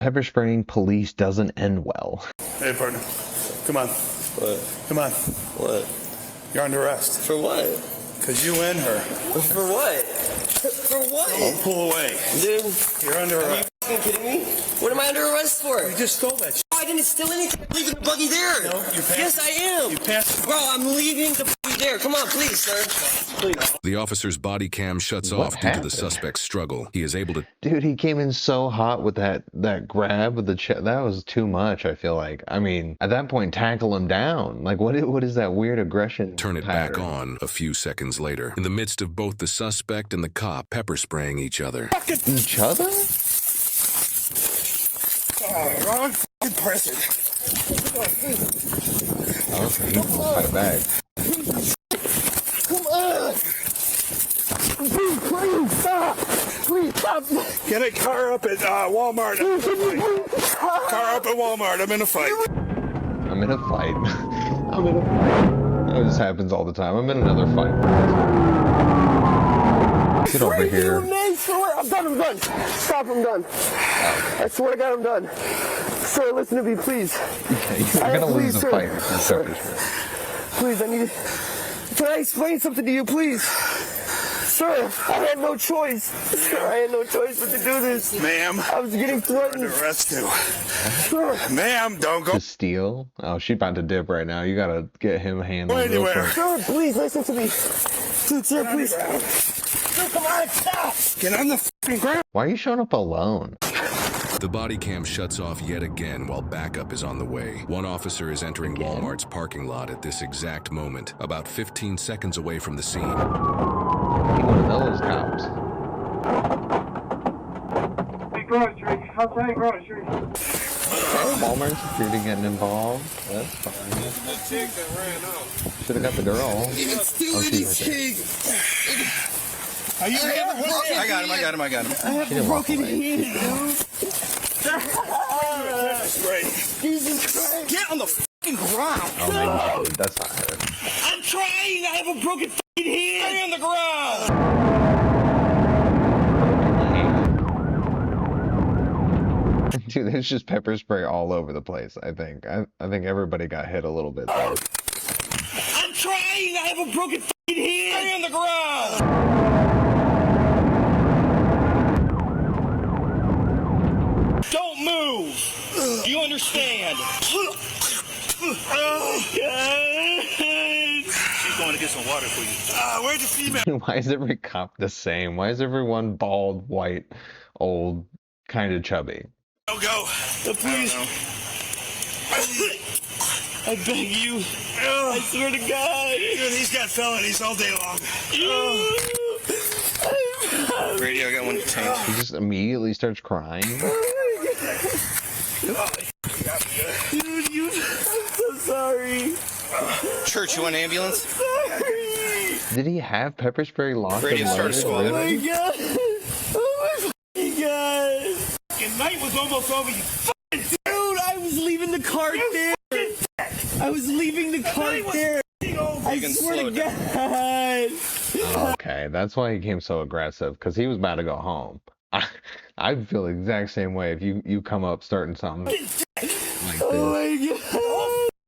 Pepper spraying police doesn't end well. Hey, partner. Come on. What? Come on. What? You're under arrest. For what? Because you and her. For what? For what? Don't pull away. Dude, You're under arrest. are you kidding me? What am I under arrest for? You just stole that shit. I didn't steal anything. I'm leaving the buggy there. No, you passed. Yes, I am. You passed. Bro, I'm leaving the buggy there. Come on, please, sir. Please. The officer's body cam shuts off due to the suspect's struggle. He is able to... Dude, he came in so hot with that grab with the chest. That was too much, I feel like. I mean, at that point, tackle him down. Like, what is that weird aggression turn it pattern? back on a few seconds later. In the midst of both the suspect and the cop pepper spraying each other. Each other? Wrong person. Okay, he can fight back. Come on! Please stop! Please stop! Get a car up at Walmart. Car up at Walmart. I'm in a fight. I'm in a fight. I'm in a fight. This happens all the time. I'm in another fight. Get over here. I'm done. Stop, I'm done. I swear to God, I'm done. Sir, listen to me, please. Okay, you're gonna lose the fight. Please, I need it. Can I explain something to you, please? Sir, I had no choice. Sir, I had no choice but to do this. Ma'am. I was getting threatened. Under arrest too. Sir. Ma'am, don't go To steal? Oh, she about to dip right now. You gotta get him handled real anywhere. quick. Sir, please listen to me. Sir, please. Sir, come on, stop. Get on the fucking ground. Why are you showing up alone? The body cam shuts off yet again while backup is on the way. One officer is entering Walmart's parking lot at this exact moment, about 15 seconds away from the scene. One of those cops. Hey, grocery. Outside grocery. Walmart security getting involved. That's fine. Should have got the girl. It's doing this pig. Are you I got him. I got him. I have a broken hand. Jesus Christ. Get on the fucking ground. Oh, maybe she did. That's not her. I'm trying. I have a broken fucking hand. Stay on the ground. Dude, there's just pepper spray all over the place, I think. I think everybody got hit a little bit there. I'm trying. I have a broken fucking hand. Stay on the ground. Don't move. Do you understand? Oh, God. She's going to get some water for you. Where's the female? Why is every cop the same? Why is everyone bald, white, old, kind of chubby? Don't go. Please. I beg you. I swear to God. Dude, he's got felonies all day long. Radio, I got one to change. He just immediately starts crying. Dude, I'm so sorry. Church, you want an ambulance? Sorry. Did he have pepper spray locked Radio and started loaded? Oh swallowing. Really? my God. Oh my God. Fucking night was almost over. You Dude, I was leaving the cart there. I was leaving the cart there. I can swear slow to it God. Okay, that's why he came so aggressive, because he was about to go home. I'd feel the exact same way if you come up starting something like this. Oh my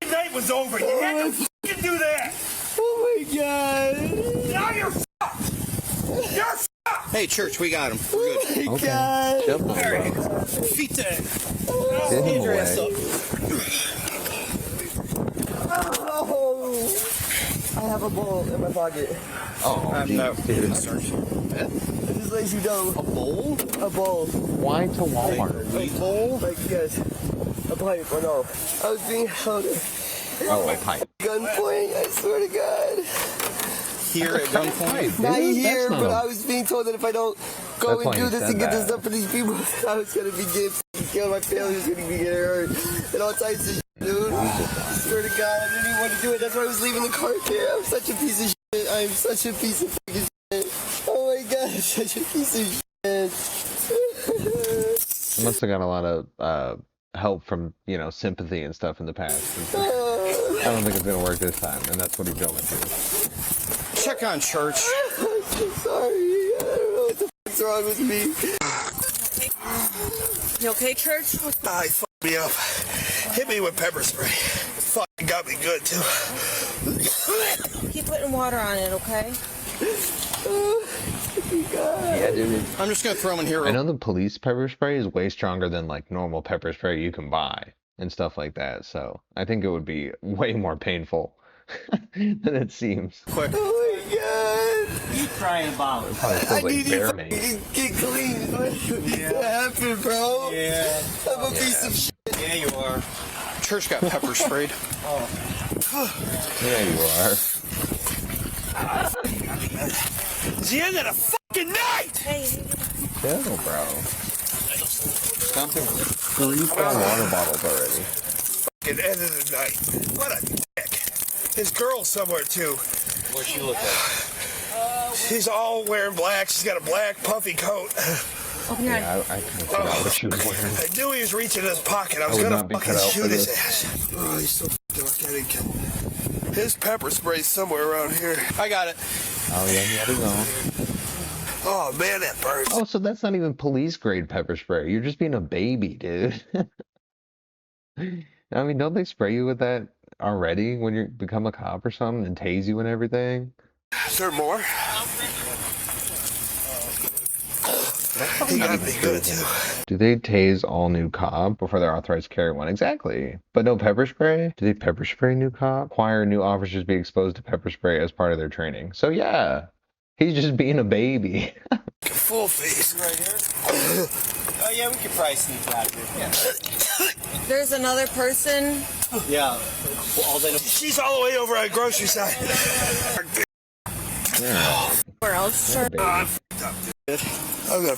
God. night was over. You had to fucking do that. Oh my God. Now you're fucked. You're fucked. Hey, church, we got him. We're good. Oh my Okay. God. Chill the All right. fuck. Feet down. Get him Get your ass away. up. Oh. I have a ball in my pocket. Oh, I'm geez, not dude. It just lets you know. A bowl? A ball. Why to Walmart? A bowl? Like, yes. A pipe, or no. I was being held at Oh, a pipe. gunpoint, I swear to God. Here at gunpoint? Not Dude, here, that's not but a- I was being told that if I don't go That's and why do he this said and get this that. up for these people, I was gonna be getting killed. My family was gonna be getting hurt. And all types of shit, dude. I swear to God, I didn't even want to do it. That's why I was leaving the cart there. I'm such a piece of shit. I'm such a piece of fucking shit. Oh my God, I'm such a piece of shit. He must have got a lot of help from, you know, sympathy and stuff in the past. I don't think it's gonna work this time, and that's what he's going to. Check on church. I'm so sorry. I don't know what the fuck's wrong with me. You okay, Church? He fucked me up. Hit me with pepper spray. Fucking got me good, too. Keep putting water on it, okay? Yeah, dude. I'm just gonna throw them in here. I know the police pepper spray is way stronger than like normal pepper spray you can buy and stuff like that. So I think it would be way more painful than it seems. Quick. Oh my god. You crying about it. Probably feels like bear meat. Get clean. What happened, bro? Yeah. I'm a piece of shit. Yeah, you are. Church got pepper sprayed. Yeah, you are. It's the end of the fucking night! Hey, Chill, bro. Something. 3 water bottles already. Fucking end of the night. What a dick. His girl's somewhere, too. What's she look like? She's all wearing black. She's got a black puffy coat. open your eyes. Yeah, I couldn't figure out what she was wearing. I knew he was reaching in his pocket. I was would gonna not be fucking cut out for shoot his this. ass. Oh, he's so dark. I didn't kill him. His pepper spray's somewhere around here. I got it. Oh yeah, he had his own. Oh man, that burns. Oh, so that's not even police grade pepper spray. You're just being a baby, dude. I mean, don't they spray you with that already when you become a cop or something and tase you and everything? Is there more? He got me good too. Do they tase all new cop before they're authorized to carry one? Exactly. But no pepper spray? Do they pepper spray new cop? Require new officers to be exposed to pepper spray as part of their training. So yeah, he's just being a baby. Full face. Right here? Oh, yeah, we could probably sneak out of here. Yeah. There's another person. Yeah. Well, all they know. She's all the way over on the grocery side. Where else? Church? I'm gonna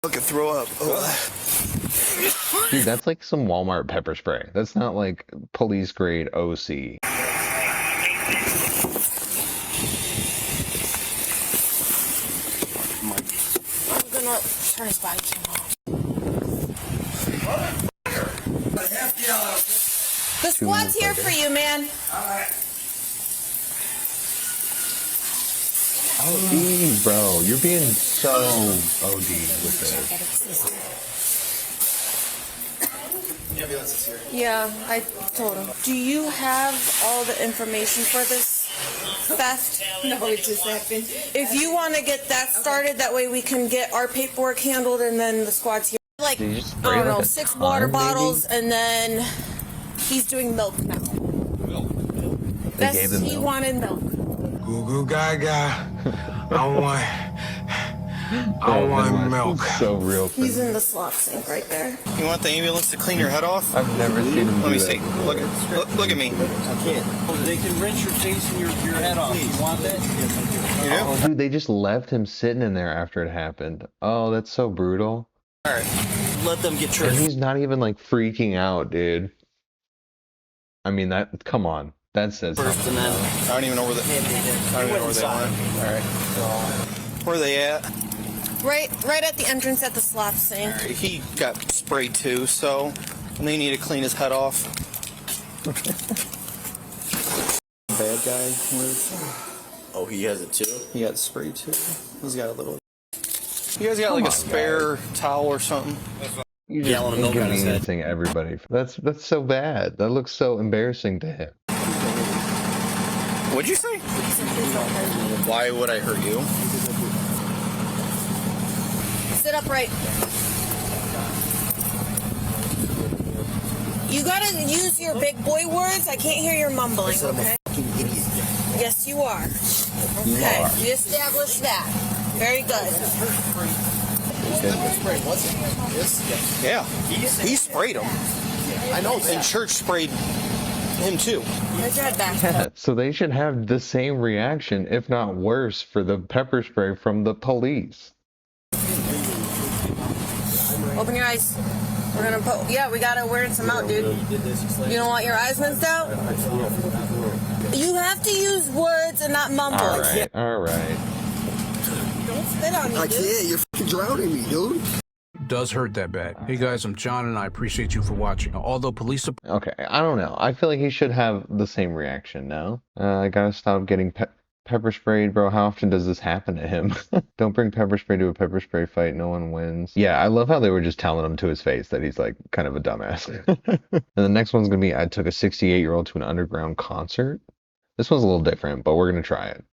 fucking throw up. Oh. Dude, that's like some Walmart pepper spray. That's not like police grade OC. I'm gonna turn his body cam off. The squad's here for you, man. Oh, geez, bro. You're being so OD with this. Yeah, I told him. Do you have all the information for this theft? No, it just happened. If you want to get that started, that way we can get our paperwork handled and then the squad's here. Like, Did you I just spray don't like know, a 6 ton, water maybe? bottles, and then he's doing milk now. They gave him He milk. wanted milk. Goo goo gaga. I want milk. So real. He's in the slop sink right there. You want the ambulance to clean your head off? I've never seen him Let me do see. that. Look at me. I can't. They can rinse your face and your head off. You want that? You do? Oh, dude, they just left him sitting in there after it happened. Oh, that's so brutal. All right. Let them get And tricked. he's not even like freaking out, dude. I mean, that, come on. That says First something. and then. I don't even know where they went. All right. Where are they at? Right at the entrance at the slop sink. All right. He got sprayed too, so they need to clean his head off. Bad guy. Oh, he has it too? He got sprayed too. He's got a little. You guys got like a spare towel or something? You're Gallon just of milk on his head. inconveniencing everybody. That's so bad. That looks so embarrassing to him. What'd you say? Why would I hurt you? Sit upright. You gotta use your big boy words. I can't hear your mumbling, okay? Yes, you are. Okay, we established that. Very good. Yeah. He sprayed him. I know. And Church sprayed him too. Put your head back. Yeah, so they should have the same reaction, if not worse, for the pepper spray from the police. Open your eyes. We're gonna put, yeah, we gotta wear some out, dude. You don't want your eyes rinsed out? You have to use words and not mumble. All right. Don't spit on me, I dude. can't. You're fucking drowning me, dude. Does hurt that bad. Hey guys, I'm John and I appreciate you for watching. Although police Okay, I don't know. I feel like he should have the same reaction, no? I gotta stop getting Pepper sprayed, bro. How often does this happen to him? Don't bring pepper spray to a pepper spray fight. No one wins. Yeah, I love how they were just telling him to his face that he's like kind of a dumbass. And the next one's gonna be I took a 68-year-old to an underground concert. This one's a little different, but we're gonna try it.